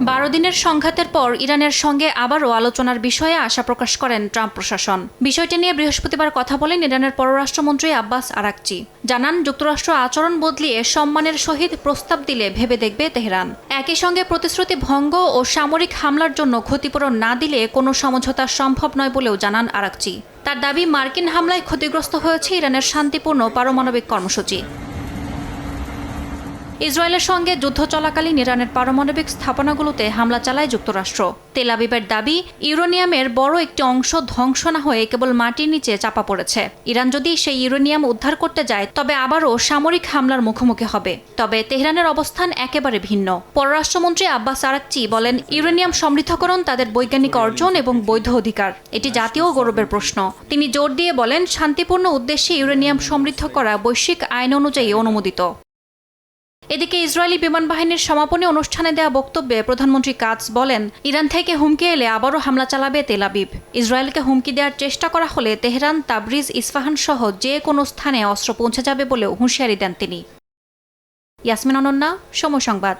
12 দিনের সংঘাতের পর ইরানের সঙ্গে আবারও আলোচনার বিষয়ে আশা প্রকাশ করেন ট্রাম্প প্রশাসন। বিষয়টি নিয়ে বৃহস্পতিবার কথা বলেন ইরানের পররাষ্ট্রমন্ত্রী আব্বাস আরাকচি। জানান, যুক্তরাষ্ট্র আচরণ বদলিয়ে সম্মানের সহিত প্রস্তাব দিলে ভেবে দেখবে তেহরান। একই সঙ্গে প্রতিশ্রুতি ভঙ্গ ও সামরিক হামলার জন্য ক্ষতিপূরণ না দিলে কোনো সমঝোতা সম্ভব নয় বলেও জানান আরাকচি। তার দাবি, মার্কিন হামলায় ক্ষতিগ্রস্ত হয়েছে ইরানের শান্তিপূর্ণ পারমাণবিক কর্মসূচি। ইসরায়েলের সঙ্গে যুদ্ধ চলাকালীন ইরানের পারমাণবিক স্থাপনাগুলোতে হামলা চালায় যুক্তরাষ্ট্র। তেল আবিবের দাবি, ইউরেনিয়ামের বড় একটি অংশ ধ্বংস না হয়ে কেবল মাটির নিচে চাপা পড়েছে। ইরান যদি সেই ইউরেনিয়াম উদ্ধার করতে যায় তবে আবারও সামরিক হামলার মুখোমুখি হবে। তবে তেহরানের অবস্থান একেবারে ভিন্ন। পররাষ্ট্রমন্ত্রী আব্বাস আরাকচি বলেন, ইউরেনিয়াম সমৃদ্ধকরণ তাদের বৈজ্ঞানিক অর্জন এবং বৈধ অধিকার। এটি জাতীয় গৌরবের প্রশ্ন। তিনি জোর দিয়ে বলেন, শান্তিপূর্ণ উদ্দেশ্যে ইউরেনিয়াম সমৃদ্ধ করা বৈশ্বিক আইন অনুযায়ী অনুমোদিত। এদিকে ইসরায়েলি বিমান বাহিনীর সমাপনী অনুষ্ঠানে দেওয়া বক্তব্যে প্রধানমন্ত্রী কাটজ বলেন, ইরান থেকে হুমকি এলে আবারও হামলা চালাবে তেল আবিব। ইসরায়েলকে হুমকি দেওয়ার চেষ্টা করা হলে তেহরান, তাবরিজ, ইস্পাহান সহ যে কোনো স্থানে অস্ত্র পৌঁছে যাবে বলেও হুঁশিয়ারি দেন তিনি। ইয়াসমিন অনন্যা, সময় সংবাদ।